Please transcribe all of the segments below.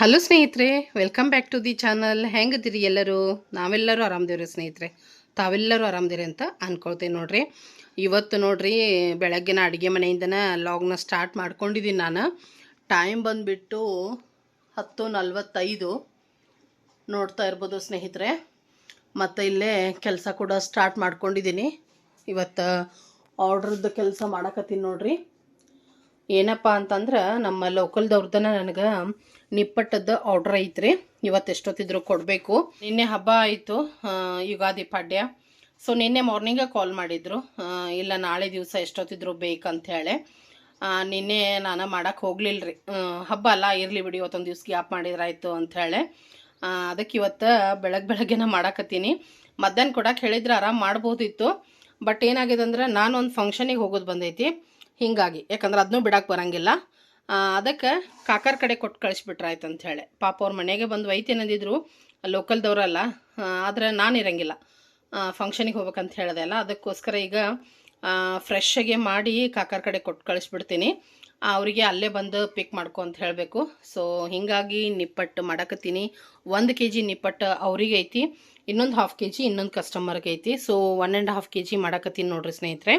Hello ಸ್ನೇಹಿತರೆ, welcome back to the channel. ಹೆಂಗದಿರಿ ಎಲ್ಲರೂ? ನಾವೆಲ್ಲರೂ ಆರಾಮದೇವ್ರಿ ಸ್ನೇಹಿತರೆ. ತಾವೆಲ್ಲರೂ ಆರಾಮದಿರಿ ಅಂತ ಅಂದ್ಕೊಳ್ತೀನಿ ನೋಡ್ರಿ. ಇವತ್ತು ನೋಡ್ರಿ ಬೆಳಗ್ಗಿನ ಅಡುಗೆ ಮನೆಯಿಂದನೇ ಲಾಗ್ನ ಸ್ಟಾರ್ಟ್ ಮಾಡ್ಕೊಂಡಿದ್ದೀನಿ ನಾನು. ಟೈಮ್ ಬಂದುಬಿಟ್ಟು 10:45 ನೋಡ್ತಾ ಇರ್ಬೋದು ಸ್ನೇಹಿತರೆ. ಮತ್ತು ಇಲ್ಲೇ ಕೆಲಸ ಕೂಡ ಸ್ಟಾರ್ಟ್ ಮಾಡ್ಕೊಂಡಿದ್ದೀನಿ. ಇವತ್ತು ಆರ್ಡ್ರದ್ದು ಕೆಲಸ ಮಾಡಕತ್ತೀನಿ ನೋಡ್ರಿ. ಏನಪ್ಪ ಅಂತಂದ್ರೆ ನಮ್ಮ ಲೋಕಲ್ದವ್ರದ್ದನ ನನಗೆ ನಿಪ್ಪಟ್ಟದ್ದು ಆರ್ಡ್ರ್ ಐತ್ರಿ. ಇವತ್ತು ಎಷ್ಟೊತ್ತಿದ್ರು ಕೊಡಬೇಕು. ನಿನ್ನೆ ಹಬ್ಬ ಆಯಿತು, ಯುಗಾದಿ ಪಾಡ್ಯ. ಸೊ ನಿನ್ನೆ ಮಾರ್ನಿಂಗ ಕಾಲ್ ಮಾಡಿದ್ರು, ಇಲ್ಲ ನಾಳೆ ದಿವಸ ಎಷ್ಟೊತ್ತಿದ್ರು ಬೇಕಂತೇಳಿ. ನಿನ್ನೆ ನಾನು ಮಾಡೋಕ್ಕೆ ಹೋಗ್ಲಿಲ್ಲ ರೀ. ಹಬ್ಬ ಅಲ್ಲ, ಇರಲಿ ಬಿಡಿ ಇವತ್ತೊಂದು ದಿವ್ಸ ಗ್ಯಾಪ್ ಮಾಡಿದ್ರಾಯ್ತು ಅಂಥೇಳಿ. ಅದಕ್ಕೆ ಇವತ್ತು ಬೆಳಗ್ಗೆನ ಮಾಡಾಕತ್ತೀನಿ. ಮಧ್ಯಾಹ್ನ ಕೊಡಕ್ಕೆ ಹೇಳಿದ್ರೆ ಆರಾಮ್ ಮಾಡ್ಬೋದಿತ್ತು. ಬಟ್ ಏನಾಗಿದೆ ಅಂದ್ರೆ ನಾನೊಂದು ಫಂಕ್ಷನಿಗೆ ಹೋಗೋದು ಬಂದೈತಿ. ಹೀಗಾಗಿ ಯಾಕಂದ್ರೆ ಅದನ್ನೂ ಬಿಡಕ್ಕೆ ಬರೋಂಗಿಲ್ಲ. ಅದಕ್ಕೆ ಕಾಕರ ಕಡೆ ಕೊಟ್ಟು ಕಳಿಸ್ಬಿಟ್ರಾಯ್ತು ಅಂಥೇಳಿ. ಪಾಪ ಅವ್ರ ಮನೆಗೆ ಬಂದು ಒಯ್ತೇನಂದಿದ್ರು, ಲೋಕಲ್ದವ್ರಲ್ಲ. ಆದರೆ ನಾನು ಇರೋಂಗಿಲ್ಲ, ಫಂಕ್ಷನಿಗೆ ಹೋಗ್ಬೇಕಂತ ಹೇಳಿದೆ ಅಲ್ಲ. ಅದಕ್ಕೋಸ್ಕರ ಈಗ ಫ್ರೆಶ್ಶಾಗೆ ಮಾಡಿ ಕಾಕರ ಕಡೆ ಕೊಟ್ಟು ಕಳಿಸ್ಬಿಡ್ತೀನಿ. ಅವರಿಗೆ ಅಲ್ಲೇ ಬಂದು ಪಿಕ್ ಮಾಡ್ಕೊ ಅಂತ ಹೇಳಬೇಕು. ಸೊ ಹೀಗಾಗಿ ನಿಪ್ಪಟ್ಟು ಮಾಡಕತ್ತೀನಿ. 1 kg ನಿಪ್ಪಟ್ಟು ಅವ್ರಿಗೆ ಐತಿ, ಇನ್ನೊಂದು 1/2 kg ಇನ್ನೊಂದು ಕಸ್ಟಮರ್ಗೆ ಐತಿ. ಸೊ 1.5 kg ಮಾಡಕತ್ತೀನಿ ನೋಡ್ರಿ ಸ್ನೇಹಿತರೆ.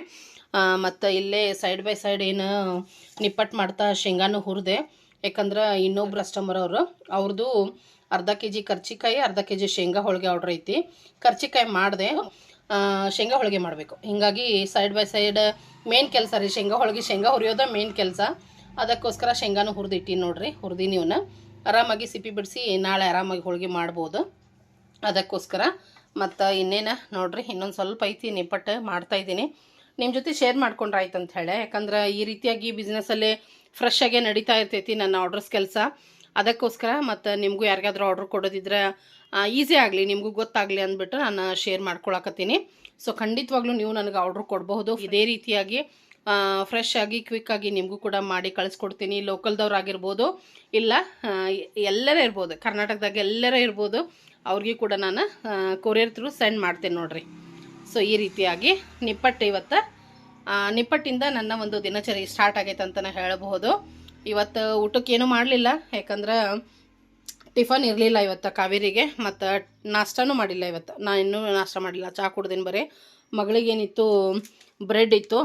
ಮತ್ತು ಇಲ್ಲೇ ಸೈಡ್ ಬೈ ಸೈಡ್ ಏನು ನಿಪ್ಪಟ್ಟು ಮಾಡ್ತಾ ಶೇಂಗಾನು ಹುರಿದೆ. ಯಾಕಂದ್ರೆ ಇನ್ನೊಬ್ರು ಕಸ್ಟಮರ್ ಅವ್ರದ್ದು ಅರ್ಧ kg ಕರ್ಚಿಕಾಯಿ, ಅರ್ಧ kg ಶೇಂಗಾ ಹೋಳಿಗೆ ಆರ್ಡ್ರ್ ಐತಿ. ಕರ್ಚಿಕಾಯಿ ಮಾಡಿದೆ, ಶೇಂಗಾ ಹೋಳಿಗೆ ಮಾಡಬೇಕು. ಹೀಗಾಗಿ ಸೈಡ್ ಬೈ ಸೈಡ್ ಮೇನ್ ಕೆಲಸ ರೀ ಶೇಂಗಾ ಹೋಳಿಗೆ. ಶೇಂಗಾ ಹುರಿಯೋದ ಮೇನ್ ಕೆಲಸ. ಅದಕ್ಕೋಸ್ಕರ ಶೇಂಗಾನು ಹುರಿದಿಟ್ಟಿನಿ ನೋಡ್ರಿ. ಹುರಿದೀನಿ ಇವನ್ನ ಆರಾಮಾಗಿ ಸಿಪ್ಪಿ ಬಿಡಿಸಿ ನಾಳೆ ಆರಾಮಾಗಿ ಹೋಳಿಗೆ ಮಾಡ್ಬೋದು. ಅದಕ್ಕೋಸ್ಕರ ಮತ್ತು ಇನ್ನೇನು ನೋಡ್ರಿ, ಇನ್ನೊಂದು ಸ್ವಲ್ಪ ಐತಿ ನಿಪ್ಪಟ್ಟು ಮಾಡ್ತಾಯಿದ್ದೀನಿ. ನಿಮ್ಮ ಜೊತೆ ಶೇರ್ ಮಾಡ್ಕೊಂಡ್ರೆ ಆಯ್ತು ಅಂತ ಹೇಳಿ. ಯಾಕಂದ್ರೆ ಈ ರೀತಿಯಾಗಿ ಬಿಸ್ನೆಸ್ಸಲ್ಲೇ ಫ್ರೆಶ್ಶಾಗೆ ನಡೀತಾ ಇರ್ತೈತಿ ನನ್ನ ಆರ್ಡ್ರಸ್ ಕೆಲಸ. ಅದಕ್ಕೋಸ್ಕರ ಮತ್ತು ನಿಮಗೂ ಯಾರಿಗಾದ್ರೂ ಆರ್ಡ್ರ್ ಕೊಡೋದಿದ್ರೆ ಈಸಿ ಆಗಲಿ, ನಿಮಗೂ ಗೊತ್ತಾಗಲಿ ಅಂದ್ಬಿಟ್ಟು ನಾನು ಶೇರ್ ಮಾಡ್ಕೊಳಕತ್ತೀನಿ. ಸೊ ಖಂಡಿತವಾಗ್ಲೂ ನೀವು ನನಗೆ ಆರ್ಡ್ರ್ ಕೊಡಬಹುದು. ಇದೇ ರೀತಿಯಾಗಿ ಫ್ರೆಶ್ಶಾಗಿ ಕ್ವಿಕ್ಕಾಗಿ ನಿಮಗೂ ಕೂಡ ಮಾಡಿ ಕಳಿಸ್ಕೊಡ್ತೀನಿ. ಲೋಕಲ್ದವ್ರು ಆಗಿರ್ಬೋದು, ಇಲ್ಲ ಎಲ್ಲರೇ ಇರ್ಬೋದು, ಕರ್ನಾಟಕದಾಗ ಎಲ್ಲರೇ ಇರ್ಬೋದು, ಅವ್ರಿಗೂ ಕೂಡ ನಾನು ಕೊರಿಯರ್ ಥ್ರೂ ಸೆಂಡ್ ಮಾಡ್ತೇನೆ ನೋಡ್ರಿ. ಸೊ ಈ ರೀತಿಯಾಗಿ ನಿಪ್ಪಟ್ಟು ಇವತ್ತು ನಿಪ್ಪಟ್ಟಿಂದ ನನ್ನ ಒಂದು ದಿನಚರಿ ಸ್ಟಾರ್ಟ್ ಆಗೈತೆ ಅಂತಲೇ ಹೇಳಬಹುದು. ಇವತ್ತು ಊಟಕ್ಕೇನು ಮಾಡಲಿಲ್ಲ, ಯಾಕಂದ್ರೆ ಟಿಫನ್ ಇರಲಿಲ್ಲ ಇವತ್ತು ಕಾವೇರಿಗೆ. ಮತ್ತು ನಾಷ್ಟನೂ ಮಾಡಿಲ್ಲ ಇವತ್ತು. ನಾನು ಇನ್ನೂ ನಾಷ್ಟ ಮಾಡಿಲ್ಲ, ಚಹಾ ಕುಡ್ದೀನಿ ಬರೀ. ಮಗಳಿಗೇನಿತ್ತು, ಬ್ರೆಡ್ ಇತ್ತು.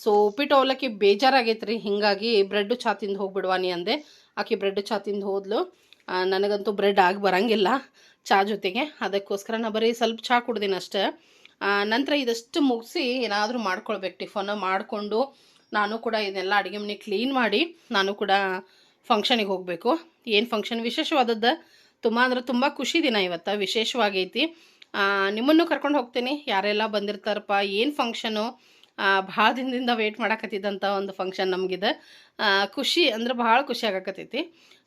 ಸೊ ಉಪ್ಪಿಟ್ಟು ಅವಲಕ್ಕಿ ಬೇಜಾರಾಗೈತೆ ರೀ. ಹೀಗಾಗಿ ಬ್ರೆಡ್ಡು ಚಹಾ ತಿಂದು ಹೋಗ್ಬಿಡ್ವಾನಿ ಅಂದೆ. ಆಕೆ ಬ್ರೆಡ್ ಚಹಾ ತಿಂದು ಹೋದ್ಲು. ನನಗಂತೂ ಬ್ರೆಡ್ ಆಗಿ ಬರೋಂಗಿಲ್ಲ ಚಹಾ ಜೊತೆಗೆ. ಅದಕ್ಕೋಸ್ಕರ ನಾನು ಬರೀ ಸ್ವಲ್ಪ ಚಹಾ ಕುಡ್ದೀನಿ ಅಷ್ಟೇ. ನಂತರ ಇದಷ್ಟು ಮುಗಿಸಿ ಏನಾದರೂ ಮಾಡ್ಕೊಳ್ಬೇಕು, ಟಿಫನ್ ಮಾಡಿಕೊಂಡು ನಾನು ಕೂಡ ಇದನ್ನೆಲ್ಲ ಅಡುಗೆ ಮನೆ ಕ್ಲೀನ್ ಮಾಡಿ ನಾನು ಕೂಡ ಫಂಕ್ಷನಿಗೆ ಹೋಗಬೇಕು. ಏನು ಫಂಕ್ಷನ್ ವಿಶೇಷವಾದದ್ದು, ತುಂಬ ಅಂದ್ರೆ ತುಂಬ ಖುಷಿ ದಿನ ಇವತ್ತು, ವಿಶೇಷವಾಗೈತಿ. ನಿಮ್ಮನ್ನು ಕರ್ಕೊಂಡು ಹೋಗ್ತೀನಿ. ಯಾರೆಲ್ಲ ಬಂದಿರ್ತಾರಪ್ಪ, ಏನು ಫಂಕ್ಷನು, ಭಾಳ ದಿನದಿಂದ ವೆಯ್ಟ್ ಮಾಡಕತ್ತಿದ್ದಂಥ ಒಂದು ಫಂಕ್ಷನ್ ನಮಗಿದೆ. ಖುಷಿ ಅಂದ್ರೆ ಭಾಳ ಖುಷಿ ಆಗಕತ್ತೈತಿ.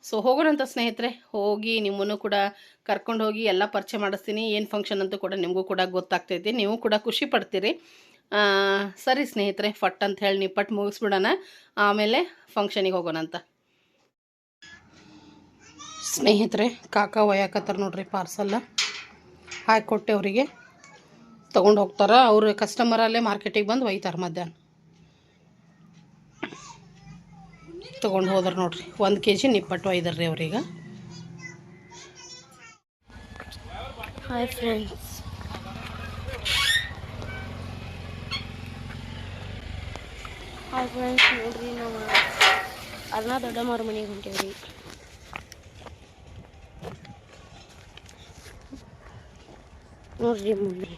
ಸೊ ಹೋಗೋಣಂತ ಸ್ನೇಹಿತರೆ. ಹೋಗಿ ನಿಮ್ಮನ್ನು ಕೂಡ ಕರ್ಕೊಂಡು ಹೋಗಿ ಎಲ್ಲ ಪರಿಚಯ ಮಾಡಿಸ್ತೀನಿ. ಏನು ಫಂಕ್ಷನ್ ಅಂತೂ ಕೂಡ ನಿಮಗೂ ಕೂಡ ಗೊತ್ತಾಗ್ತೈತಿ, ನೀವು ಕೂಡ ಖುಷಿ ಪಡ್ತೀರಿ. ಸರಿ ಸ್ನೇಹಿತರೆ, ಫಟ್ ಅಂತ ಹೇಳಿ ನಿಪ್ಪಟ್ಟು ಮುಗಿಸ್ಬಿಡೋಣ, ಆಮೇಲೆ ಫಂಕ್ಷನಿಗೆ ಹೋಗೋಣಂತ. ಸ್ನೇಹಿತರೆ, ಕಾಕ ಒಯ್ಯಾಕತ್ತಾರ ನೋಡ್ರಿ ಪಾರ್ಸಲ್. ಹಾಕಿ ಕೊಟ್ಟೆ ಅವರಿಗೆ, ತೊಗೊಂಡು ಹೋಗ್ತಾರೆ. ಅವ್ರ ಕಸ್ಟಮರಲ್ಲೇ ಮಾರ್ಕೆಟಿಗೆ ಬಂದು ಒಯ್ತಾರೆ. ಮಧ್ಯಾಹ್ನ ತೊಗೊಂಡು ಹೋದ್ರೆ ನೋಡ್ರಿ, 1 kg ನಿಪ್ಪಟ್ಟು ಒಯ್ದಾರ್ರಿ ಅವ್ರಿಗೆ. ಹಾಯ್ ಫ್ರೆಂಡ್ಸ್, ನೋಡ್ರಿ ನಾವು ಅರ್ಣ ದೊಡ್ಡಮ್ಮವ್ರ ಮನೆಗೆ ಹೊಂಟೇವ್ರಿ. ನೋಡ್ರಿ ಮುಂದೆ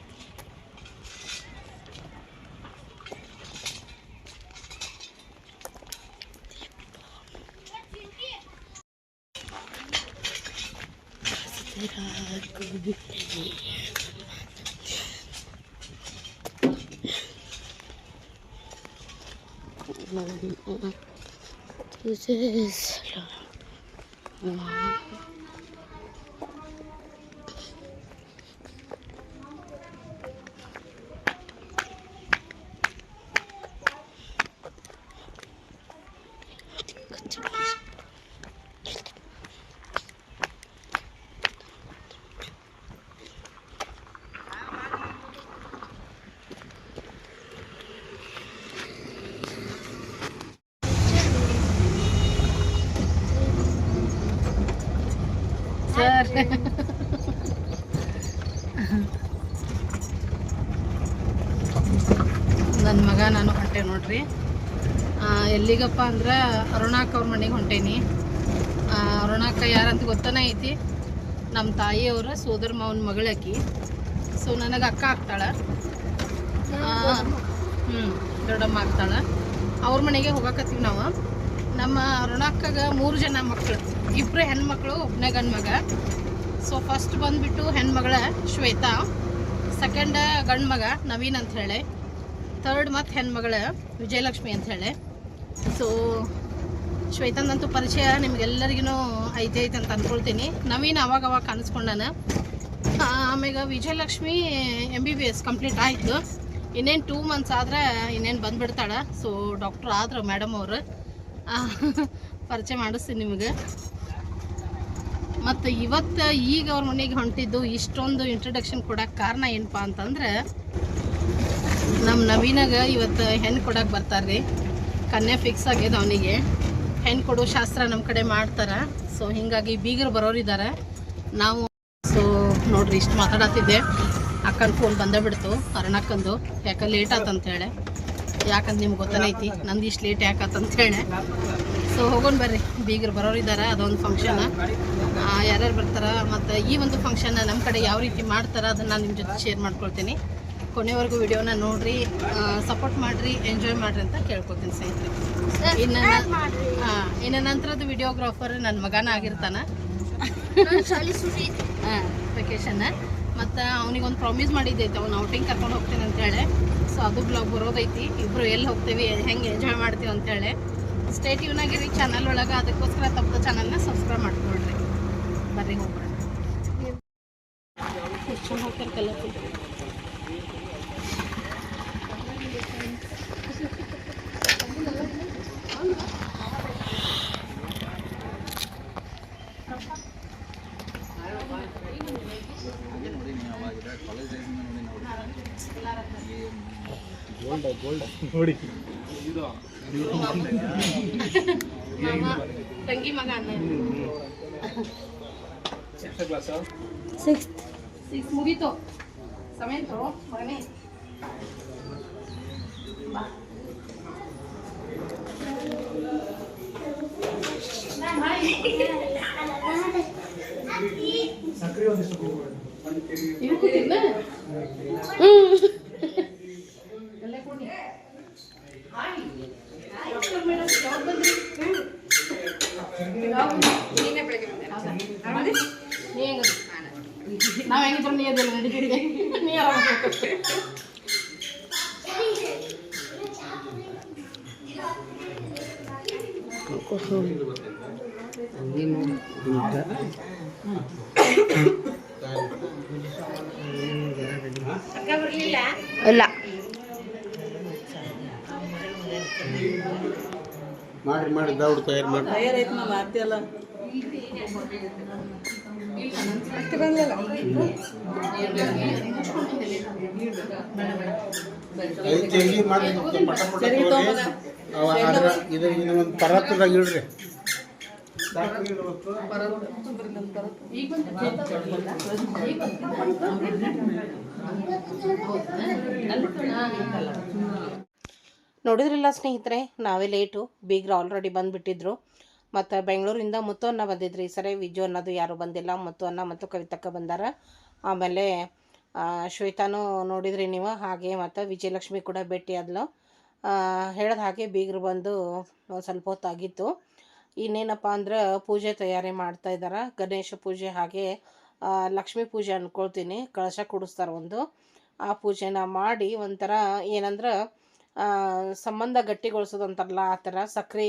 this is ಸರ್ ನನ್ನ ಮಗ ನಾನು ಹೊಂಟೆ ನೋಡ್ರಿ. ಎಲ್ಲಿಗಪ್ಪ ಅಂದ್ರೆ ಅರುಣಾಕ್ ಅವ್ರ ಮನೆಗೆ ಹೊಂಟೇನಿ. ಅರುಣಾಕ ಯಾರಂತ ಗೊತ್ತನೇ ಐತಿ, ನಮ್ಮ ತಾಯಿಯವರ ಸೋದರ ಮಾವನ ಮಗಳಾಕಿ. ಸೊ ನನಗೆ ಅಕ್ಕ ಆಗ್ತಾಳೆ, ದೊಡ್ಡಮ್ಮ ಆಗ್ತಾಳೆ. ಅವ್ರ ಮನೆಗೆ ಹೋಗಕತ್ತೀವಿ ನಾವು. ನಮ್ಮ ಅರುಣಾಕಾಗ 3 ಜನ ಮಕ್ಕಳು, 2 ಹೆಣ್ಮಕ್ಳು, 1 ಗಂಡು ಮಗ. ಸೊ ಫಸ್ಟ್ ಬಂದುಬಿಟ್ಟು ಹೆಣ್ಮಗಳ ಶ್ವೇತಾ, ಸೆಕೆಂಡ್ ಗಂಡು ಮಗ ನವೀನ್ ಅಂತ ಹೇಳಿ, ಥರ್ಡ್ ಮತ್ತು ಹೆಣ್ಮಗಳ ವಿಜಯಲಕ್ಷ್ಮಿ ಅಂತ ಹೇಳಿ. ಸೊ ಶ್ವೇತಂದಂತೂ ಪರಿಚಯ ನಿಮ್ಗೆಲ್ಲರಿಗೂ ಐತೆ ಅಂತ ಅಂದ್ಕೊಳ್ತೀನಿ. ನವೀನ್ ಅವಾಗ ಕಾಣಿಸ್ಕೊಂಡಾನ. ಆಮ್ಯಾಗ ವಿಜಯಲಕ್ಷ್ಮಿ MBBS ಕಂಪ್ಲೀಟ್ ಆಯಿತು. ಇನ್ನೇನು 2 ಮಂತ್ಸ್ ಆದರೆ ಇನ್ನೇನು ಬಂದುಬಿಡ್ತಾಳೆ. ಸೊ ಡಾಕ್ಟ್ರ್ ಆದ್ರೆ ಮೇಡಮ್ ಅವರು ಪರಿಚಯ ಮಾಡಿಸ್ತೀನಿ ನಿಮಗೆ. ಮತ್ತು ಇವತ್ತು ಈಗ ಅವ್ರ ಮನೆಗೆ ಹೊಂಟಿದ್ದು ಇಷ್ಟೊಂದು ಇಂಟ್ರಡಕ್ಷನ್ ಕೊಡೋಕ್ಕೆ ಕಾರಣ ಏನಪ್ಪ ಅಂತಂದ್ರೆ, ನಮ್ಮ ನವೀನಾಗ ಇವತ್ತು ಹೆಣ್ಣು ಕೊಡೋಕೆ ಬರ್ತಾರೆ. ಕನ್ಯಾ ಫಿಕ್ಸ್ ಆಗ್ಯದ ಅವನಿಗೆ. ಹೆಣ್ಣು ಕೊಡೋ ಶಾಸ್ತ್ರ ನಮ್ಮ ಕಡೆ ಮಾಡ್ತಾರೆ. ಸೊ ಹೀಗಾಗಿ ಬೀಗರು ಬರೋರಿದ್ದಾರೆ ನಾವು. ಸೊ ನೋಡ್ರಿ, ಇಷ್ಟು ಮಾತಾಡತ್ತಿದ್ದೆ, ಅಕ್ಕನ ಫೋನ್ ಬಂದೇ ಬಿಡ್ತು ಅರುಣಕ್ಕಂದು. ಯಾಕೆ ಲೇಟ್ ಆತಂತೇಳಿ. ಯಾಕಂತ ನಿಮ್ಗೆ ಗೊತ್ತನೈತಿ ನಂದು ಇಷ್ಟು ಲೇಟ್ ಯಾಕಂತೇಳಿ. ಸೊ ಹೋಗೋಣ ಬರ್ರಿ, ಬೀಗರು ಬರೋರಿದ್ದಾರೆ. ಅದೊಂದು ಫಂಕ್ಷನ್, ಯಾರ್ಯಾರು ಬರ್ತಾರೆ ಮತ್ತು ಈ ಒಂದು ಫಂಕ್ಷನ್ ನಮ್ಮ ಕಡೆ ಯಾವ ರೀತಿ ಮಾಡ್ತಾರೆ ಅದನ್ನು ನಾನು ನಿಮ್ಮ ಜೊತೆ ಶೇರ್ ಮಾಡ್ಕೊಳ್ತೀನಿ. ಕೊನೆವರೆಗೂ ವಿಡಿಯೋನ ನೋಡಿರಿ, ಸಪೋರ್ಟ್ ಮಾಡಿರಿ, ಎಂಜಾಯ್ ಮಾಡಿರಿ ಅಂತ ಕೇಳ್ಕೊತೀನಿ ಸ್ನೇಹಿತರೆ. ಇನ್ನು ನಂತರದ ವಿಡಿಯೋಗ್ರಾಫರ್ ನನ್ನ ಮಗನ ಆಗಿರ್ತಾನೆ. ವೆಕೇಶನ್ ಮತ್ತು ಅವನಿಗೊಂದು ಪ್ರಾಮಿಸ್ ಮಾಡಿದ್ದೈತೆ, ಅವ್ನು ಔಟಿಂಗ್ ಕರ್ಕೊಂಡು ಹೋಗ್ತೀನಿ ಅಂತೇಳಿ. ಸೊ ಅದು ಬ್ಲಾಗ್ ಬರೋದೈತಿ. ಇಬ್ಬರು ಎಲ್ಲಿ ಹೋಗ್ತೀವಿ, ಹೆಂಗೆ ಎಂಜಾಯ್ ಮಾಡ್ತೀವಿ ಅಂತೇಳಿ. ಸ್ಟೇ ಟ್ಯೂನ್ ಆಗಿರಿ ಚಾನಲ್ ಒಳಗೆ. ಅದಕ್ಕೋಸ್ಕರ ತಪ್ಪದ ಚಾನಲ್ನ ಸಬ್ಸ್ಕ್ರೈಬ್ ಮಾಡ್ಕೊಳ್ರಿ. ಬರ್ರಿ ಹೋಗೋಣ. ಎಷ್ಟು ಚಂದ ಹೋಗ್ತಾರೆ ಕಲರ್ಫುಲ್. ನೋಡಿ ತಂಗಿ ಮಗ ಅನ್ನ ಸಿಕ್ಸ್ ಮುಗೀತು. ಸಮೇತ ಮಗನೇ ಬಾ. ಇವು ಕೂತಿದ್ನ ನಾವು ಹೆಂಗಿದ್ರು ನೀ ಅದಿಲ್ಲ ನಡಿಗೆ ನೀ ಇಲ್ಲ ಮಾಡಿ ದೌಡ್ ತಯಾರು ಮಾಡಿ. ತಯಾರೈತೆ ನಮ್ಮ ಅತ್ತೆ ಎಲ್ಲ ಒಂದು ಪರತ್ತದಾಗ ಇಡ್ರಿ. ನೋಡಿದ್ರಿಲ್ಲ ಸ್ನೇಹಿತರೆ, ನಾವೇ ಲೇಟು. ಬೀಗ್ರು ಆಲ್ರೆಡಿ ಬಂದುಬಿಟ್ಟಿದ್ರು. ಮತ್ತು ಬೆಂಗಳೂರಿಂದ ಮುತ್ತು ಅನ್ನ ಬಂದಿದ್ರಿ. ಸರಿ, ವಿಜು ಅನ್ನೋದು ಯಾರೂ ಬಂದಿಲ್ಲ. ಮುತ್ತು ಅನ್ನ ಮತ್ತು ಕವಿತಕ್ಕ ಬಂದಾರ. ಆಮೇಲೆ ಶ್ವೇತಾನು ನೋಡಿದ್ರಿ ನೀವು. ಹಾಗೆ ಮತ್ತು ವಿಜಯಲಕ್ಷ್ಮಿ ಕೂಡ ಭೇಟಿ ಆದ್ಲು. ಹೇಳಿದ ಹಾಗೆ ಬೀಗರು ಬಂದು ಸ್ವಲ್ಪ ಹೊತ್ತಾಗಿತ್ತು. ಇನ್ನೇನಪ್ಪ ಅಂದ್ರೆ ಪೂಜೆ ತಯಾರಿ ಮಾಡ್ತಾ ಇದ್ದಾರೆ. ಗಣೇಶ ಪೂಜೆ ಹಾಗೆ ಲಕ್ಷ್ಮೀ ಪೂಜೆ ಅಂದ್ಕೊಳ್ತೀನಿ. ಕಳಶ ಕೂಡಿಸ್ತಾರೆ ಒಂದು. ಆ ಪೂಜೆನ ಮಾಡಿ ಒಂಥರ ಏನಂದ್ರೆ ಸಂಬಂಧ ಗಟ್ಟಿಗೊಳಿಸೋದು ಅಂತಾರಲ್ಲ, ಆ ಥರ ಸಕ್ರೆ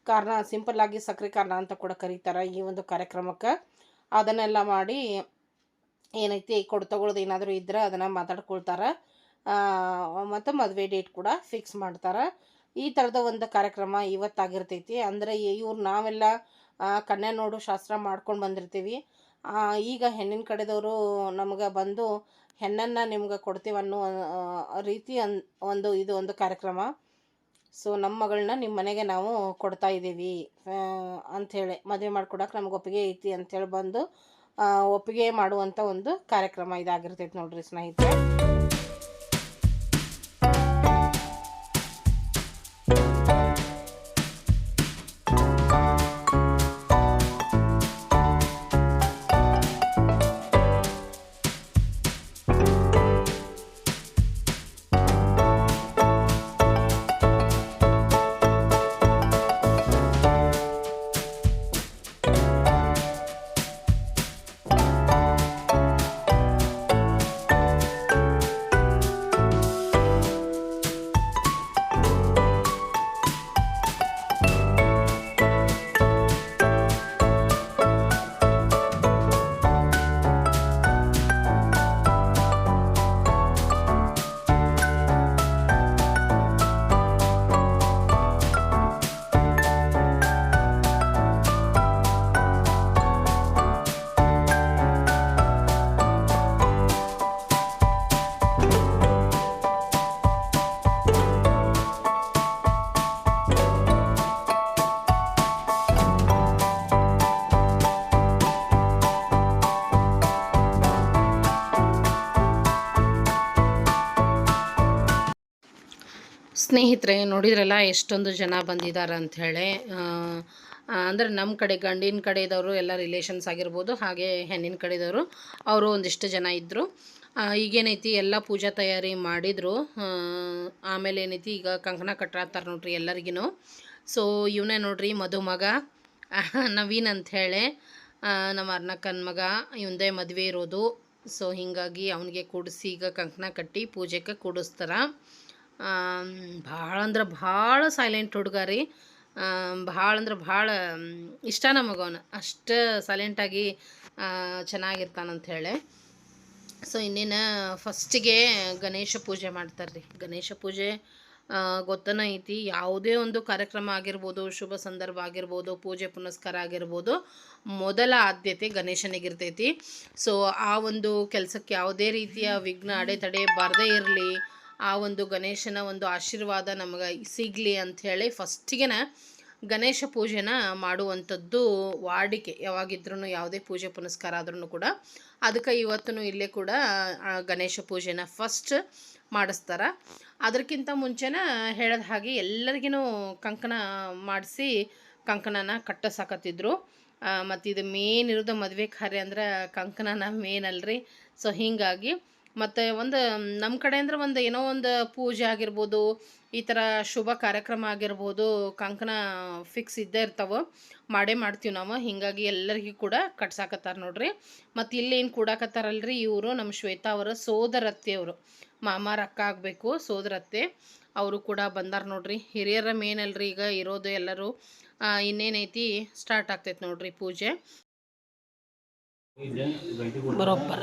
ಕಾರಣ, ಸಿಂಪಲ್ಲಾಗಿ ಸಕ್ರೆ ಕಾರಣ ಅಂತ ಕೂಡ ಕರೀತಾರೆ ಈ ಒಂದು ಕಾರ್ಯಕ್ರಮಕ್ಕೆ. ಅದನ್ನೆಲ್ಲ ಮಾಡಿ ಏನೈತಿ ಕೊಡ್ತಗೊಳ್ಳೋದು ಏನಾದರೂ ಇದ್ರೆ ಅದನ್ನು ಮಾತಾಡ್ಕೊಳ್ತಾರೆ. ಮತ್ತು ಮದುವೆ ಡೇಟ್ ಕೂಡ ಫಿಕ್ಸ್ ಮಾಡ್ತಾರೆ. ಈ ಥರದ ಒಂದು ಕಾರ್ಯಕ್ರಮ ಇವತ್ತಾಗಿರ್ತೈತಿ. ಅಂದರೆ ಇವ್ರು ನಾವೆಲ್ಲ ಕನ್ಯಾ ನೋಡು ಶಾಸ್ತ್ರ ಮಾಡ್ಕೊಂಡು ಬಂದಿರ್ತೀವಿ. ಈಗ ಹೆಣ್ಣಿನ ಕಡೆದವರು ನಮಗೆ ಬಂದು ಹೆಣ್ಣನ್ನು ನಿಮ್ಗೆ ಕೊಡ್ತೀವಿ ಅನ್ನೋ ರೀತಿ ಇದು ಒಂದು ಕಾರ್ಯಕ್ರಮ. ಸೊ ನಮ್ಮ ಮಗಳನ್ನ ನಿಮ್ಮ ಮನೆಗೆ ನಾವು ಕೊಡ್ತಾ ಇದ್ದೀವಿ ಅಂಥೇಳಿ, ಮದುವೆ ಮಾಡಿಕೊಡಕ್ಕೆ ನಮ್ಗೆ ಒಪ್ಪಿಗೆ ಐತಿ ಅಂಥೇಳಿ ಬಂದು ಒಪ್ಪಿಗೆ ಮಾಡುವಂಥ ಒಂದು ಕಾರ್ಯಕ್ರಮ ಇದಾಗಿರ್ತೈತೆ ನೋಡ್ರಿ ಸ್ನೇಹಿತರೆ. ಸ್ನೇಹಿತರೆ ನೋಡಿದ್ರಲ್ಲ ಎಷ್ಟೊಂದು ಜನ ಬಂದಿದ್ದಾರೆ ಅಂಥೇಳಿ. ಅಂದರೆ ನಮ್ಮ ಕಡೆ ಗಂಡಿನ ಕಡೆದವರು ಎಲ್ಲ ರಿಲೇಷನ್ಸ್ ಆಗಿರ್ಬೋದು, ಹಾಗೆ ಹೆಣ್ಣಿನ ಕಡೆದವರು ಅವರು ಒಂದಿಷ್ಟು ಜನ ಇದ್ದರು. ಈಗೇನೈತಿ ಎಲ್ಲ ಪೂಜಾ ತಯಾರಿ ಮಾಡಿದರು. ಆಮೇಲೆ ಏನೈತಿ ಈಗ ಕಂಕಣ ಕಟ್ಟಾತಾರೆ ನೋಡ್ರಿ ಎಲ್ಲರಿಗೂ. ಸೊ ಇವನೇ ನೋಡ್ರಿ ಮದುಮಗ ನವೀನ್ ಅಂಥೇಳಿ, ನಮ್ಮ ಅರ್ನಕ್ಕನ ಮಗ. ಇವಂದೇ ಮದುವೆ ಇರೋದು. ಸೊ ಹೀಗಾಗಿ ಅವನಿಗೆ ಕೂಡಿಸಿ ಈಗ ಕಂಕಣ ಕಟ್ಟಿ ಪೂಜೆಗೆ ಕೂಡಿಸ್ತಾರೆ. ಭಾಳ ಅಂದ್ರೆ ಭಾಳ ಸೈಲೆಂಟ್ ಹುಡುಗ ರೀ. ಭಾಳ ಅಂದ್ರೆ ಭಾಳ ಇಷ್ಟ ನಮಗವನು. ಅಷ್ಟು ಸೈಲೆಂಟಾಗಿ ಚೆನ್ನಾಗಿರ್ತಾನಂಥೇಳಿ. ಸೊ ಇನ್ನೇನು ಫಸ್ಟಿಗೆ ಗಣೇಶ ಪೂಜೆ ಮಾಡ್ತಾರೆ ರೀ. ಗಣೇಶ ಪೂಜೆ ಗೊತ್ತನ ಐತಿ. ಯಾವುದೇ ಒಂದು ಕಾರ್ಯಕ್ರಮ ಆಗಿರ್ಬೋದು, ಶುಭ ಸಂದರ್ಭ ಆಗಿರ್ಬೋದು, ಪೂಜೆ ಪುನಸ್ಕಾರ ಆಗಿರ್ಬೋದು, ಮೊದಲ ಆದ್ಯತೆ ಗಣೇಶನಿಗಿರ್ತೈತಿ. ಸೊ ಆ ಒಂದು ಕೆಲಸಕ್ಕೆ ಯಾವುದೇ ರೀತಿಯ ವಿಘ್ನ ಅಡೆತಡೆ ಬರದೇ ಇರಲಿ, ಆ ಒಂದು ಗಣೇಶನ ಒಂದು ಆಶೀರ್ವಾದ ನಮಗೆ ಸಿಗಲಿ ಅಂಥೇಳಿ ಫಸ್ಟಿಗೆನ ಗಣೇಶ ಪೂಜೆನ ಮಾಡುವಂಥದ್ದು ವಾಡಿಕೆ. ಯಾವಾಗಿದ್ರೂ ಯಾವುದೇ ಪೂಜೆ ಪುನಸ್ಕಾರ ಆದ್ರೂ ಕೂಡ ಅದಕ್ಕೆ ಇವತ್ತು ಇಲ್ಲೇ ಕೂಡ ಗಣೇಶ ಪೂಜೆನ ಫಸ್ಟ್ ಮಾಡಿಸ್ತಾರೆ. ಅದಕ್ಕಿಂತ ಮುಂಚೆನ ಹೇಳಿದ ಹಾಗೆ ಎಲ್ಲರಿಗೂ ಕಂಕಣ ಮಾಡಿಸಿ ಕಂಕಣನ ಕಟ್ಟಿಸಾಕತ್ತಿದ್ರು. ಮತ್ತು ಇದು ಮೇನ್ ಇರೋದು ಮದುವೆ ಕಾರ್ಯ ಅಂದ್ರೆ ಕಂಕಣನ ಮೇನ್ ಅಲ್ರಿ. ಸೊ ಹೀಗಾಗಿ ಮತ್ತು ಒಂದು ನಮ್ಮ ಕಡೆ ಅಂದ್ರೆ ಒಂದು ಏನೋ ಒಂದು ಪೂಜೆ ಆಗಿರ್ಬೋದು, ಈ ಥರ ಶುಭ ಕಾರ್ಯಕ್ರಮ ಆಗಿರ್ಬೋದು, ಕಂಕಣ ಫಿಕ್ಸ್ ಇದ್ದೇ ಇರ್ತಾವೆ, ಮಾಡೇ ಮಾಡ್ತೀವಿ ನಾವು. ಹೀಗಾಗಿ ಎಲ್ಲರಿಗೂ ಕೂಡ ಕಟ್ಸಾಕತ್ತಾರೆ ನೋಡ್ರಿ. ಮತ್ತು ಇಲ್ಲೇನು ಕೂಡಾಕತ್ತಾರಲ್ರಿ, ಇವರು ನಮ್ಮ ಶ್ವೇತಾ ಅವರ ಸೋದರತ್ತೆಯವರು, ಮಾಮಾರ ಅಕ್ಕ ಆಗಬೇಕು, ಸೋದರತ್ತೆ. ಅವರು ಕೂಡ ಬಂದಾರ ನೋಡ್ರಿ. ಹಿರಿಯರ ಮೇನ್ ಅಲ್ರಿ ಈಗ ಇರೋದು ಎಲ್ಲರೂ. ಇನ್ನೇನೈತಿ ಸ್ಟಾರ್ಟ್ ಆಗ್ತೈತೆ ನೋಡ್ರಿ ಪೂಜೆ ಬರೋಬ್ಬರ.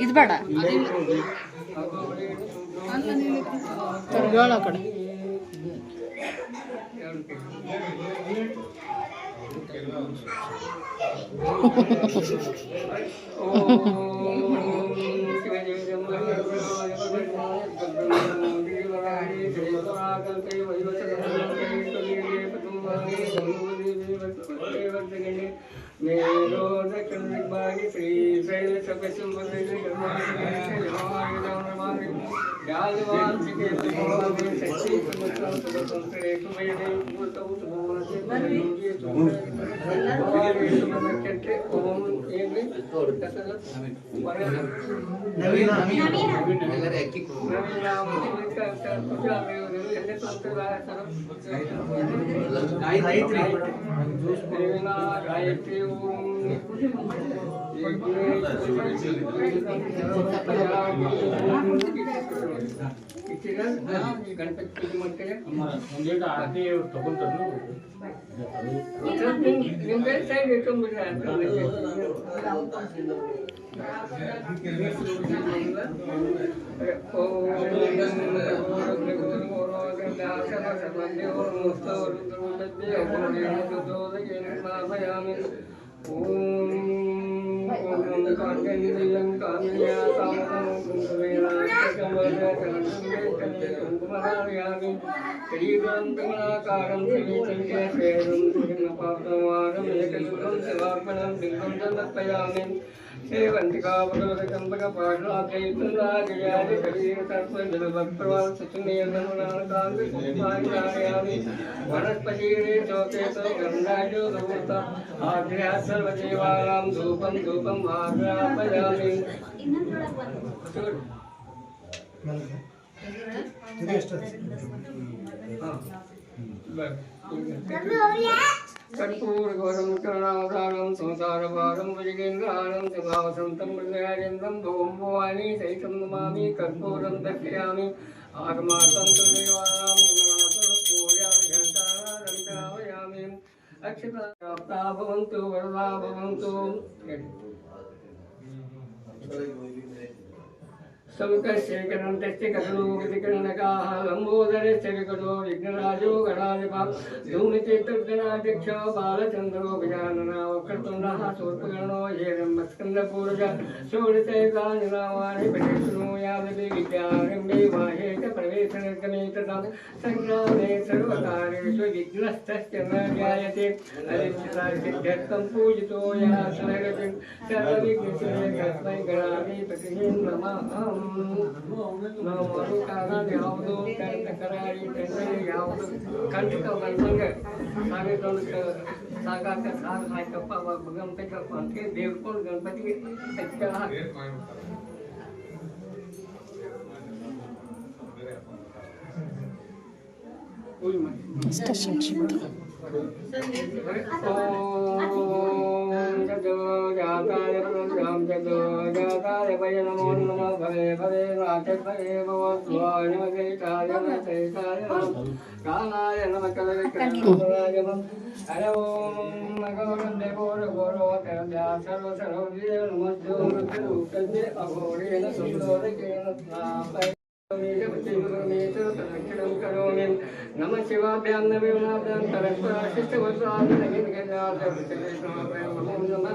ಇದು ಬೇಡ ಹೇಳೋ ಕಡೆ. ಗಣಪತಿ ಪೂಜೆ ಮಾಡ್ತಾರೆ ಒಂದೇಟು ಆರತಿ ತಗೊಂತಾರು ನಿಮ್ಗೆ ಸೈಡ್ ಇಟ್ಕೊಂಡ್ಬಿಟ್ರೆ कर्पूरगौरं करुणावतारं संसारभारं भुजगेन्द्राणं समावसन्तं मृगयाजेन्द्रं भौमभवानी सहितं नमामि कर्पूरं दर्शयामि आगमार्थं तदेवानां गमनार्थं पूजामि घण्टानादं श्रावयामि अक्षता प्राप्ता भवन्तु वरदा भवन्तु समुखशेखरन्तस्य कथलोकतिकरणकाः लम्बोदरस्य विकटो विघ्नराजो गणाधिपः धूमकेतुर्गणाध्यक्षो बालचन्द्रो गजाननः वक्रतुण्डः शूर्पकर्णो येरम्बस्कन्दपूर्वज षोडशैतानि नामानि पठेष्णुयादपि विद्यारम्भे बाह्ये च प्रवेशनिर्गमे तथा सङ्ग्रामे सर्वकार्येषु विघ्नस्तस्य न जायते अरिष्टसिद्ध्यर्थं पूजितो यः सर्वगतिं सर्वविघ्नस्य तस्मै गणाधिपतिः नमः ನಾವು ಕಾರಣ ಯಾವುದು ಕರಾರಿ ಯಾವುದು ಖಂಡಿತ ಬಂದಂಗೆ ಸಾಗಿದೊಂದು ಸಾಗಾಕ ಸಾಕು ಹಾಕಪ್ಪ ಭಗವಂತಕ್ಕಪ್ಪ ಅಂತ ದೇವ್ಕೊಂಡು ಗಣಪತಿಗೆ ಹೆಚ್ಚಳ ಪೂಜೆ ಮಾಡಿ जगो जाताय प्रभुराम जगो जाताय भय नमो नमो भवे भवे नाथ भवे भगवाय नमः काय कालाय नमः कलविक्रमाय नमः हरे ओम नगोरं देवोर गोरो करद्या सर्व सर्ववीर नमस्ते रूपजे अघोरेण सुन्दरेण स्नापय नमः शिवाभ्यां नमोभ्यां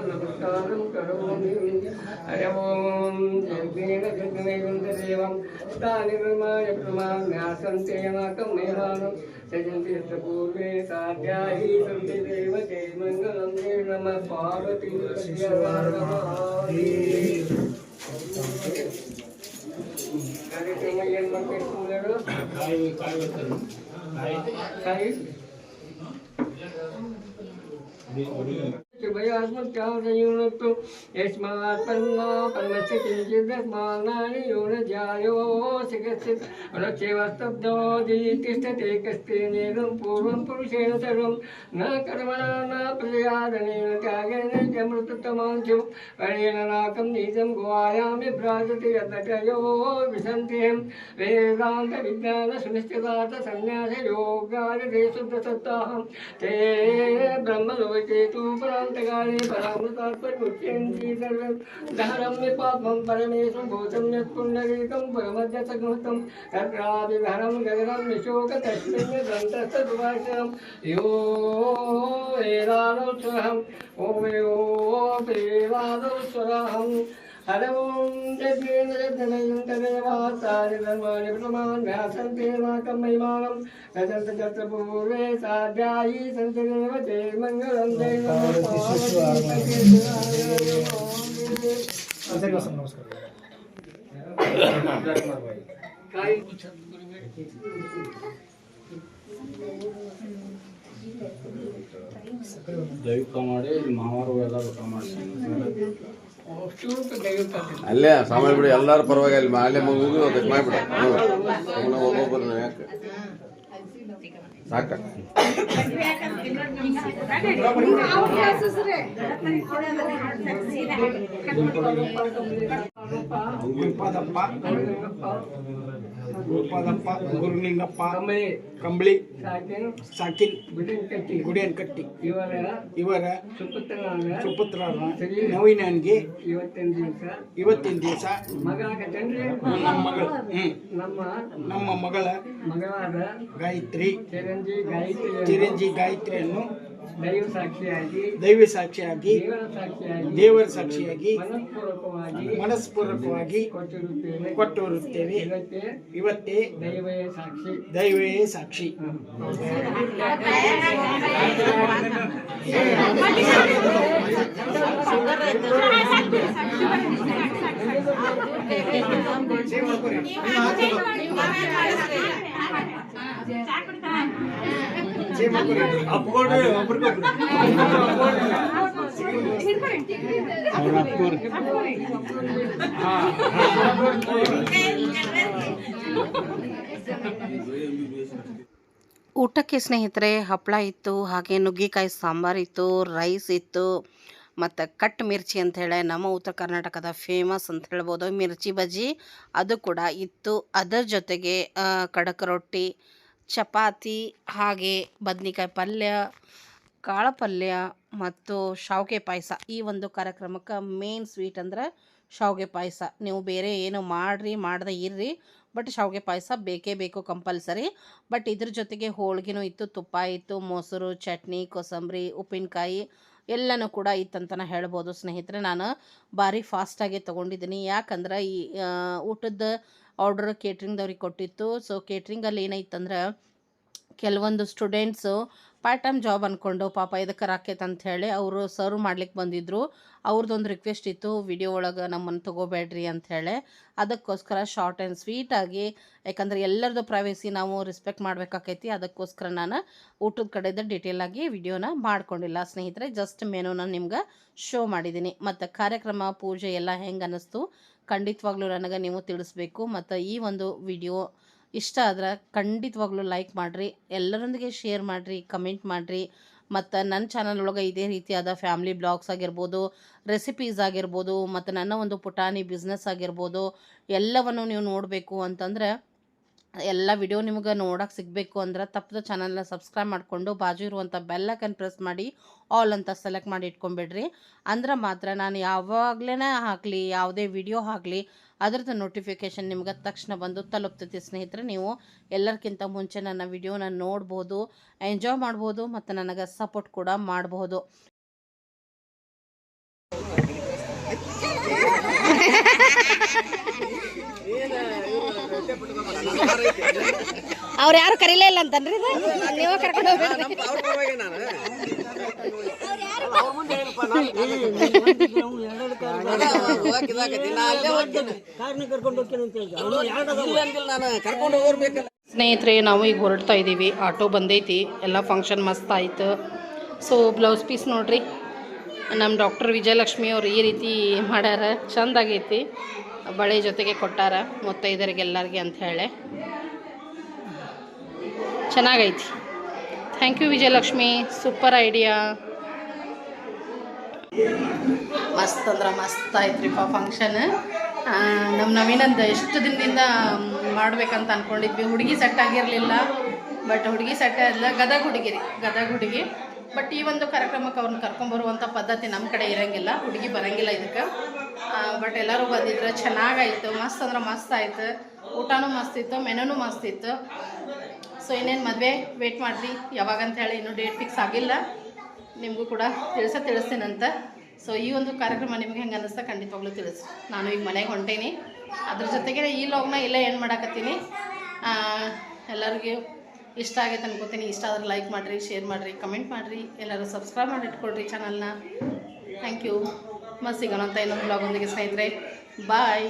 नमस्कारं करोमि हरि ओम जगदेवं स्थानिर्माय प्रमाण्यासन्ते नाकं मेहानं सजन्ति पूर्वे साध्याहि सन्ति देवते मङ्गलं नमः पार्वती कार्यक्रम ಏನು ಮಾಡಬೇಕು ಹೇಳು ಕಾಯಿ भयात्मत्यासंयुक्तो यस्मात् पन्ना परमस्य किञ्चिदस्मान्नानि यो न जायोऽसि कश्चित् वृक्षेवस्तब्धो तिष्ठति कस्तेनेदं पूर्वं पुरुषेण सर्वं न कर्मणा न प्रजयादनेन त्यागेन जमृततमांशु परेण नाकं नीचं गुहायामि भ्राजति यतयो विसन्तिं वेदान्तविज्ञानसुनिश्चितार्थ सन्न्यासयोगादि शुद्धसत्ताहं ते ब्रह्मलोके तु परान्तकाले परामृतात्परिमुच्यन्ति सर्वं दहरं निपापं परमेशं भूतं यत्पुण्डरीकं परमध्यसगुणतं तत्राभिधरं गगनं निशोकतस्मिन्नदन्तस्तद्वाचनं यो वेदादौस्वरम् ॐ यो वेदादौस्वरम् हरि ओम जगेन्द्रजगन्मयं तदेवासानि धर्माणि प्रमाण्यासन्ते नाकं महिमानं तदन्त तत्र पूर्वे साध्यायि सन्ति देवते मङ्गलं ದೈವಿಕ ಮಾಡಿ ಮಾವಾರು ಎಲ್ಲರೂ ಊಟ ಮಾಡಿ ಅಲ್ಲೇ ಸಾಮಾನ್ಯ ಬಿಡಿ ಎಲ್ಲರೂ ಪರವಾಗಿ ಅಲ್ಲಿ ಅಲ್ಲೇ ಮುಗಿದು ಅದಕ್ಕೆ ಮಾಡಿಬಿಡ ಒಬ್ಬೊಬ್ಬರನ್ನ ಯಾಕೆ ಸಾಕ ರೂಪದಪ್ಪ ಗುರುಲಿಂಗಪ್ಪ ಕಂಬಳಿ ಸಾಕಿನ್ ಗುಡಿಯನ್ ಕಟ್ಟಿ ಇವರ ಸುಪುತ್ರರ ನವೀನನ್ಗೆ ಇವತ್ತಿನ ದಿವಸ ನಮ್ಮ ಮಗಳ ಗಾಯತ್ರಿ ಚಿರಂಜಿ ಗಾಯತ್ರಿಯನ್ನು ದೈವ ಸಾಕ್ಷಿಯಾಗಿ ದೇವರ ಸಾಕ್ಷಿಯಾಗಿ ಮನಸ್ಪೂರ್ವಕವಾಗಿ ಕೊಟ್ಟಿರುತ್ತೇವೆ. ಇವತ್ತೇ ದೈವೇ ಸಾಕ್ಷಿ. ಊಟಕ್ಕೆ ಸ್ನೇಹಿತರೆ ಹಪ್ಪಳ ಇತ್ತು, ಹಾಗೆ ನುಗ್ಗಿಕಾಯಿ ಸಾಂಬಾರು ಇತ್ತು, ರೈಸ್ ಇತ್ತು, ಮತ್ತು ಕಟ್ ಮಿರ್ಚಿ ಅಂಥೇಳಿ ನಮ್ಮ ಉತ್ತರ ಕರ್ನಾಟಕದ ಫೇಮಸ್ ಅಂತ ಹೇಳ್ಬೋದು. ಮಿರ್ಚಿ ಬಜ್ಜಿ ಅದು ಕೂಡ ಇತ್ತು. ಅದರ ಜೊತೆಗೆ ಕಡಕ್ ರೊಟ್ಟಿ, ಚಪಾತಿ, ಹಾಗೆ ಬದ್ನಿಕಾಯಿ ಪಲ್ಯ, ಕಾಳು ಪಲ್ಯ ಮತ್ತು ಶಾವಿಗೆ ಪಾಯಸ. ಈ ಒಂದು ಕಾರ್ಯಕ್ರಮಕ್ಕೆ ಮೇನ್ ಸ್ವೀಟ್ ಅಂದ್ರೆ ಶಾವಿಗೆ ಪಾಯಸ. ನೀವು ಬೇರೆ ಏನು ಮಾಡದೆ ಇರ್ರಿ, ಬಟ್ ಶಾವಿಗೆ ಪಾಯಸ ಬೇಕೇ ಬೇಕು ಕಂಪಲ್ಸರಿ. ಬಟ್ ಇದ್ರ ಜೊತೆಗೆ ಹೋಳ್ಗೆನೂ ಇತ್ತು, ತುಪ್ಪ ಇತ್ತು, ಮೊಸರು, ಚಟ್ನಿ, ಕೋಸಂಬರಿ, ಉಪ್ಪಿನಕಾಯಿ ಎಲ್ಲನೂ ಕೂಡ ಇತ್ತಂತನ ಹೇಳ್ಬೋದು ಸ್ನೇಹಿತರೆ. ನಾನು ಭಾರಿ ಫಾಸ್ಟಾಗಿ ತೊಗೊಂಡಿದ್ದೀನಿ, ಯಾಕಂದ್ರೆ ಈ ಊಟದ ಆರ್ಡ್ರ್ ಕೇಟ್ರಿಂಗ್ದವ್ರಿಗೆ ಕೊಟ್ಟಿತ್ತು. ಸೊ ಕೇಟ್ರಿಂಗಲ್ಲಿ ಏನಾಯ್ತಂದ್ರೆ ಕೆಲವೊಂದು ಸ್ಟೂಡೆಂಟ್ಸು ಪಾರ್ಟ್ ಟೈಮ್ ಜಾಬ್ ಅಂದ್ಕೊಂಡು ಪಾಪ ಇದಕ್ಕೆ ರಾಕೇತ್ ಅಂತ ಹೇಳಿ ಅವರು ಸರ್ವ್ ಮಾಡ್ಲಿಕ್ಕೆ ಬಂದಿದ್ದರು. ಅವ್ರದ್ದೊಂದು ರಿಕ್ವೆಸ್ಟ್ ಇತ್ತು, ವಿಡಿಯೋ ಒಳಗೆ ನಮ್ಮನ್ನು ತೊಗೋಬೇಡ್ರಿ ಅಂಥೇಳಿ. ಅದಕ್ಕೋಸ್ಕರ ಶಾರ್ಟ್ ಆ್ಯಂಡ್ ಸ್ವೀಟಾಗಿ, ಯಾಕಂದರೆ ಎಲ್ಲರದ್ದು ಪ್ರೈವೇಸಿ ನಾವು ರೆಸ್ಪೆಕ್ಟ್ ಮಾಡಬೇಕಾಕೈತಿ, ಅದಕ್ಕೋಸ್ಕರ ನಾನು ಊಟದ ಕಡೆದ ಡೀಟೇಲಾಗಿ ವಿಡಿಯೋನ ಮಾಡ್ಕೊಂಡಿಲ್ಲ ಸ್ನೇಹಿತರೆ. ಜಸ್ಟ್ ಮೆನುನ ನಿಮ್ಗೆ ಶೋ ಮಾಡಿದ್ದೀನಿ. ಮತ್ತು ಕಾರ್ಯಕ್ರಮ ಪೂಜೆ ಎಲ್ಲ ಹೆಂಗೆ ಅನ್ನಿಸ್ತು ಖಂಡಿತವಾಗ್ಲೂ ನನಗೆ ನೀವು ತಿಳಿಸ್ಬೇಕು. ಮತ್ತು ಈ ಒಂದು ವಿಡಿಯೋ ಇಷ್ಟ ಆದ್ರೆ ಖಂಡಿತವಾಗ್ಲೂ ಲೈಕ್ ಮಾಡಿರಿ, ಎಲ್ಲರೊಂದಿಗೆ ಶೇರ್ ಮಾಡಿರಿ, ಕಮೆಂಟ್ ಮಾಡಿರಿ. ಮತ್ತು ನನ್ನ ಚಾನಲ್ ಒಳಗೆ ಇದೇ ರೀತಿಯಾದ ಫ್ಯಾಮಿಲಿ ಬ್ಲಾಗ್ಸ್ ಆಗಿರ್ಬೋದು, ರೆಸಿಪೀಸ್ ಆಗಿರ್ಬೋದು, ಮತ್ತು ನನ್ನ ಒಂದು ಪುಟಾಣಿ ಬಿಸ್ನೆಸ್ ಆಗಿರ್ಬೋದು, ಎಲ್ಲವನ್ನು ನೀವು ನೋಡಬೇಕು ಅಂತಂದರೆ, ಎಲ್ಲ ವಿಡಿಯೋ ನಿಮ್ಗೆ ನೋಡೋಕೆ ಸಿಗಬೇಕು ಅಂದ್ರೆ ತಪ್ಪದ ಚಾನಲ್ನ ಸಬ್ಸ್ಕ್ರೈಬ್ ಮಾಡಿಕೊಂಡು ಬಾಜು ಇರುವಂಥ ಬೆಲ್ ಐಕನ್ ಪ್ರೆಸ್ ಮಾಡಿ ಆಲ್ ಅಂತ ಸೆಲೆಕ್ಟ್ ಮಾಡಿ ಇಟ್ಕೊಂಬಿಡ್ರಿ. ಅಂದ್ರೆ ಮಾತ್ರ ನಾನು ಯಾವಾಗಲೇ ಹಾಕಲಿ, ಯಾವುದೇ ವಿಡಿಯೋ ಆಗಲಿ, ಅದರದ್ದು ನೋಟಿಫಿಕೇಷನ್ ನಿಮ್ಗೆ ತಕ್ಷಣ ಬಂದು ತಲುಪ್ತೈತಿ ಸ್ನೇಹಿತರೆ. ನೀವು ಎಲ್ಲರಿಗಿಂತ ಮುಂಚೆ ನನ್ನ ವಿಡಿಯೋನ ನೋಡ್ಬೋದು, ಎಂಜಾಯ್ ಮಾಡ್ಬೋದು, ಮತ್ತು ನನಗೆ ಸಪೋರ್ಟ್ ಕೂಡ ಮಾಡಬಹುದು. ಅವ್ರು ಯಾರು ಕರೀಲೇ ಇಲ್ಲ ಅಂತನ್ರಿ, ನೀವ ಕರ್ಕೊಂಡು ಹೋಗ್ಬೇಕು. ಸ್ನೇಹಿತರೆ, ನಾವು ಈಗ ಹೊರಡ್ತಾ ಇದ್ದೀವಿ. ಆಟೋ ಬಂದೈತಿ, ಎಲ್ಲ ಫಂಕ್ಷನ್ ಮಸ್ತ್ ಆಯ್ತು. ಸೊ ಬ್ಲೌಸ್ ಪೀಸ್ ನೋಡ್ರಿ, ನಮ್ಮ ಡಾಕ್ಟರ್ ವಿಜಯಲಕ್ಷ್ಮಿ ಅವ್ರು ಈ ರೀತಿ ಮಾಡ್ಯಾರ, ಚೆಂದಾಗೈತಿ. ಬಳೆ ಜೊತೆಗೆ ಕೊಟ್ಟಾರ ಮುತ್ತೈದರಿಗೆಲ್ಲರಿಗೆ ಅಂತ ಹೇಳಿ, ಚೆನ್ನಾಗೈತಿ. Thank you Vijayalakshmi, super idea. ಮಸ್ತ್ ಅಂದ್ರೆ ಮಸ್ತ್ ಆಯ್ತ್ರಿಪ್ಪ ಫಂಕ್ಷನ್. ನಮ್ಮ ನವೀನಂದ ಎಷ್ಟು ದಿನದಿಂದ ಮಾಡ್ಬೇಕಂತ ಅಂದ್ಕೊಂಡಿದ್ವಿ. ಹುಡುಗಿ ಸೆಟ್ ಆಗಿರಲಿಲ್ಲ, ಬಟ್ ಹುಡುಗಿ ಸೆಟ್ ಆಗಿಲ್ಲ, ಗದಗ ಹುಡುಗಿ. ಬಟ್ ಈ ಒಂದು ಕಾರ್ಯಕ್ರಮಕ್ಕೆ ಅವ್ರನ್ನ ಕರ್ಕೊಂಬರುವಂಥ ಪದ್ಧತಿ ನಮ್ಮ ಕಡೆ ಇರೋಂಗಿಲ್ಲ, ಹುಡುಗಿ ಬರೋಂಗಿಲ್ಲ ಇದಕ್ಕೆ. ಬಟ್ ಎಲ್ಲರೂ ಬಂದಿದ್ರು, ಚೆನ್ನಾಗಾಯಿತು, ಮಸ್ತ್ ಅಂದ್ರೆ ಮಸ್ತ್ ಆಯಿತು. ಊಟನೂ ಮಸ್ತ್ ಇತ್ತು, ಮೆನುನೂ ಮಸ್ತ್ ಇತ್ತು. ಸೊ ಇನ್ನೇನು ಮದುವೆ ವೇಟ್ ಮಾಡಿರಿ, ಯಾವಾಗಂತ ಹೇಳಿ ಇನ್ನೂ ಡೇಟ್ ಫಿಕ್ಸ್ ಆಗಿಲ್ಲ, ನಿಮಗೂ ಕೂಡ ತಿಳಿಸ್ತೀನಂತ. ಸೊ ಈ ಒಂದು ಕಾರ್ಯಕ್ರಮ ನಿಮ್ಗೆ ಹೆಂಗೆ ಅನ್ನಿಸ್ತಾ ಖಂಡಿತವಾಗ್ಲೂ ತಿಳಿಸಿ. ನಾನು ಈಗ ಮನೆಗೆ ಹೊಂಟೇನಿ, ಅದ್ರ ಜೊತೆಗೆ ಈ ಲಾಗ್ನ ಇಲ್ಲೇ ಏನು ಮಾಡಾಕತ್ತೀನಿ. ಎಲ್ಲರಿಗೂ ಇಷ್ಟ ಆಗೈತೆ ಅನ್ಕೋತೀನಿ. ಇಷ್ಟ ಆದ್ರೆ ಲೈಕ್ ಮಾಡಿರಿ, ಶೇರ್ ಮಾಡಿರಿ, ಕಮೆಂಟ್ ಮಾಡಿರಿ, ಎಲ್ಲರೂ ಸಬ್ಸ್ಕ್ರೈಬ್ ಮಾಡಿ ಇಟ್ಕೊಳ್ರಿ ಚಾನಲ್ನ. Thank you. ಮತ್ತೆ ಸಿಗೋಣ ಅಂತ ಇನ್ನೊಂದು ಬ್ಲಾಗ್ ಒಂದಿಗೆ ಸ್ನೇಹಿತರೆ. ಬಾಯ್.